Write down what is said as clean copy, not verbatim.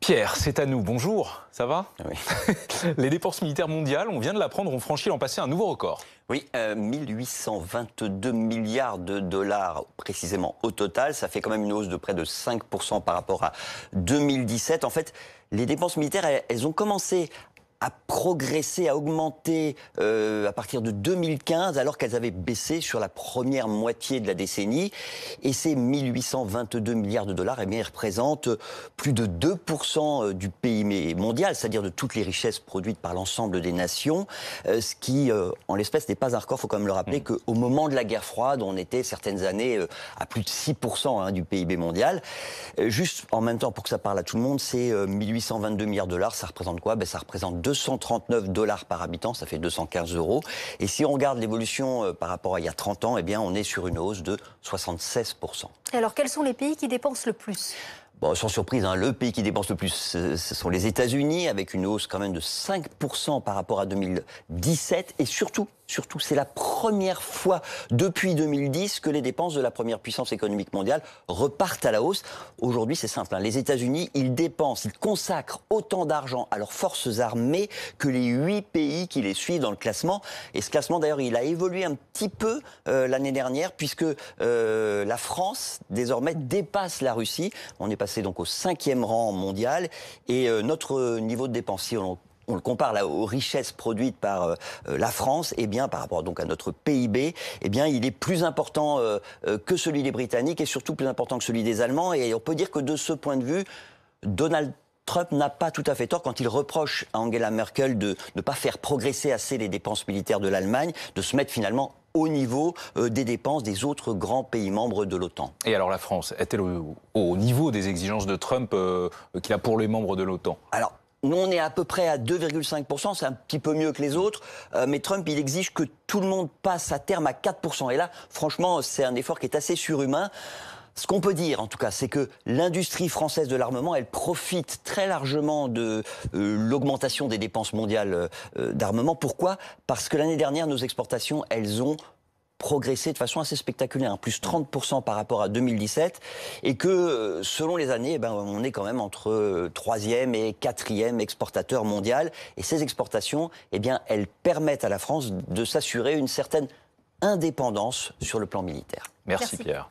Pierre, c'est à nous. Bonjour, ça va? Oui. Les dépenses militaires mondiales, on vient de l'apprendre, ont franchi l'an passé un nouveau record. Oui, 1822 milliards de dollars précisément au total. Ça fait quand même une hausse de près de 5% par rapport à 2017. En fait, les dépenses militaires, elles ont commencé à progresser, à augmenter à partir de 2015, alors qu'elles avaient baissé sur la première moitié de la décennie. Et ces 1822 milliards de dollars, eh bien, ils représentent plus de 2% du PIB mondial, c'est-à-dire de toutes les richesses produites par l'ensemble des nations, ce qui, en l'espèce, n'est pas un record. Il faut quand même le rappeler qu'au moment de la guerre froide, on était certaines années à plus de 6% du PIB mondial. Juste en même temps, pour que ça parle à tout le monde, c'est 1822 milliards de dollars, ça représente quoi? Ça représente 239 dollars par habitant, ça fait 215 €. Et si on regarde l'évolution par rapport à il y a 30 ans, eh bien, on est sur une hausse de 76%. Et alors, quels sont les pays qui dépensent le plus ? Bon, sans surprise, le pays qui dépense le plus, ce sont les États-Unis, avec une hausse quand même de 5% par rapport à 2017. Et surtout, c'est la première fois depuis 2010 que les dépenses de la première puissance économique mondiale repartent à la hausse. Aujourd'hui, c'est simple, les États-Unis, ils consacrent autant d'argent à leurs forces armées que les 8 pays qui les suivent dans le classement. Et ce classement, d'ailleurs, il a évolué un petit peu l'année dernière, puisque la France, désormais, dépasse la Russie. On est passé donc au 5e rang mondial. Et notre niveau de dépenses, si on le compare là aux richesses produites par la France, eh bien, par rapport donc à notre PIB, eh bien, il est plus important que celui des Britanniques et surtout plus important que celui des Allemands. Et on peut dire que de ce point de vue, Donald Trump n'a pas tout à fait tort quand il reproche à Angela Merkel de ne pas faire progresser assez les dépenses militaires de l'Allemagne, de se mettre finalement au niveau des dépenses des autres grands pays membres de l'OTAN. Et alors la France, est-elle au niveau des exigences de Trump qu'il a pour les membres de l'OTAN? Alors, nous, on est à peu près à 2,5%, c'est un petit peu mieux que les autres. Mais Trump, il exige que tout le monde passe à terme à 4%. Et là, franchement, c'est un effort qui est assez surhumain. Ce qu'on peut dire, en tout cas, c'est que l'industrie française de l'armement, elle profite très largement de l'augmentation des dépenses mondiales d'armement. Pourquoi? Parce que l'année dernière, nos exportations, elles ont progressé de façon assez spectaculaire, plus 30% par rapport à 2017, et que selon les années, on est quand même entre 3e et 4e exportateur mondial, et ces exportations, elles permettent à la France de s'assurer une certaine indépendance sur le plan militaire. Merci Pierre.